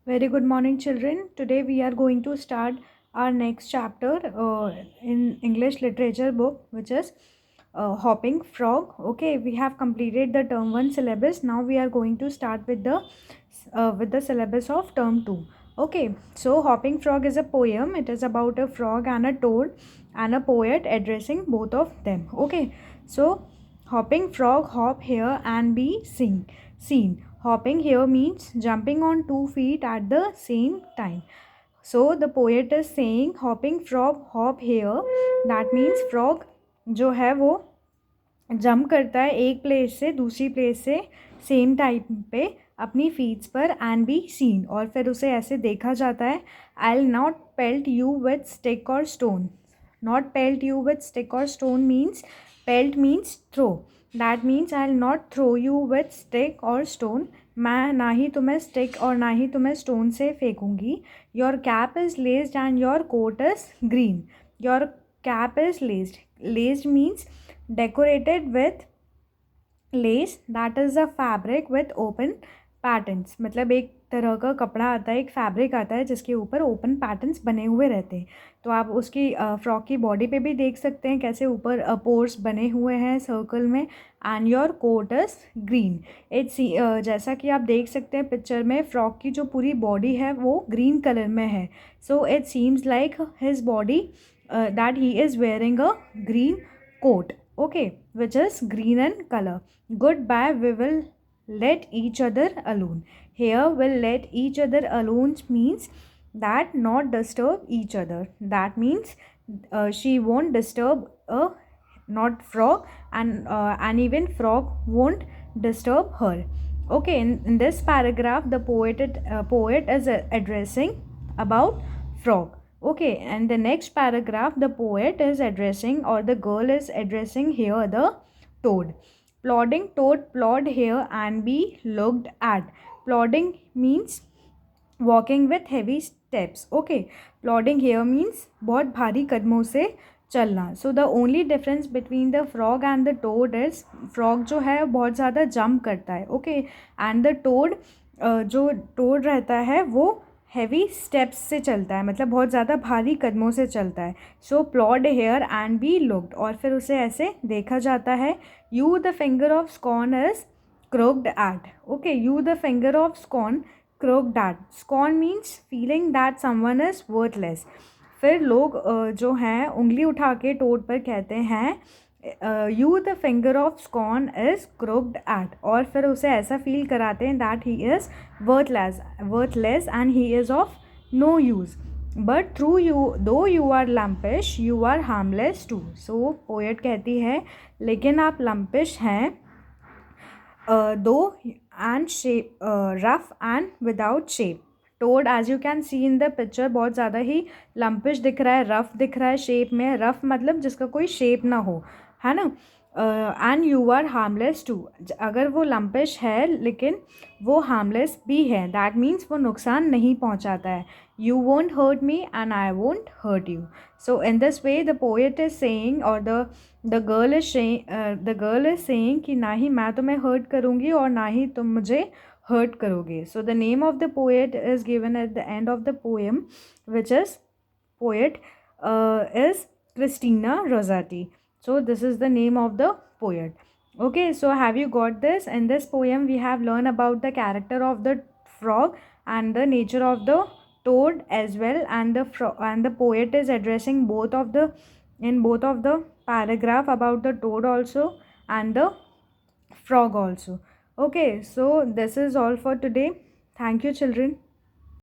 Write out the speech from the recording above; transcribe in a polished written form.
Very good morning, children. Today we are going to start our next chapter in English literature book, which is Hopping Frog. Okay, we have completed the term 1 syllabus. Now we are going to start with the syllabus of term 2. Okay, so Hopping Frog is a poem. It is about a frog and a toad and a poet addressing both of them. Okay, so Hopping Frog, hop here and be seen. Hopping here means jumping on 2 feet at the same time. So the poet is saying hopping frog hop here. That means frog जो है वो jump करता है एक place से दूसरी place से same time पे अपनी फीट्स पर एंड बी सीन, और फिर उसे ऐसे देखा जाता है. I will not pelt you with stick और stone. Not pelt you with stick और stone means pelt means throw. That means I will not throw you with stick और स्टोन. मैं ना ही तुम्हें स्टिक और ना ही तुम्हें स्टोन से फेंकूंगी. Your cap is laced and your coat is green. Your cap is laced. Laced means decorated with lace, that is a fabric with open patterns. मतलब एक तरह का कपड़ा आता है, एक फैब्रिक आता है जिसके ऊपर ओपन पैटर्न्स बने हुए रहते हैं. तो आप उसकी फ्रॉक की बॉडी पे भी देख सकते हैं कैसे ऊपर पोर्स बने हुए हैं सर्कल में. And your coat is green. It's जैसा कि आप देख सकते हैं पिक्चर में, फ्रॉक की जो पूरी बॉडी है वो ग्रीन कलर में है. So it seems like his body that he is wearing a green coat, okay, which is green in color. Goodbye, we will let each other alone. Here will let each other alone means that not disturb each other. That means she won't disturb a not frog, and even frog won't disturb her. Okay, in this paragraph the poet is addressing about frog. Okay, and the next paragraph the poet is addressing, or the girl is addressing here, the toad. Plodding toad, plod here and be looked at. Plodding means walking with heavy steps. Okay, plodding here means बहुत भारी कदमों से चलना. So the only difference between the frog and the toad is frog जो है बहुत ज़्यादा jump करता है. ओके, एंड द टोड जो टोड रहता है वो हैवी स्टेप्स से चलता है, मतलब बहुत ज़्यादा भारी कदमों से चलता है. So plod here and be looked, और फिर उसे ऐसे देखा जाता है. You the finger of scorn is crooked at. Okay, you the finger of scorn crooked at. Scorn means feeling that someone is worthless. फिर लोग जो हैं उंगली उठा के टोड पर कहते हैं you the finger of scorn is crooked at, और फिर उसे ऐसा फील कराते हैं that he is worthless and he is of no use. But through you though you are lumpish you are harmless too. So poet कहती है लेकिन आप लम्पिश हैं though and shape rough and without shape. Toad as you can see in the picture बहुत ज़्यादा ही लम्पिश दिख रहा है, रफ दिख रहा है शेप में. रफ मतलब जिसका कोई शेप ना हो, है ना. And you are harmless too. अगर वो लम्पिश है लेकिन वो हार्मलेस भी है, दैट मीन्स वो नुकसान नहीं पहुंचाता है. You won't hurt me and I won't hurt you. So in this way the poet is saying, और द गर्ल इज सेइंग कि ना ही मैं तुम्हें हर्ट करूँगी और ना ही तुम मुझे हर्ट करोगे. So the name of the poet is given at the end of the poem, which is poet is Christina Rossetti. So this is the name of the poet. Okay, so have you got this? In this poem we have learned about the character of the frog and the nature of the toad as well, and the poet is addressing both of the paragraph about the toad also and the frog also. Okay, so this is all for today. Thank you, children.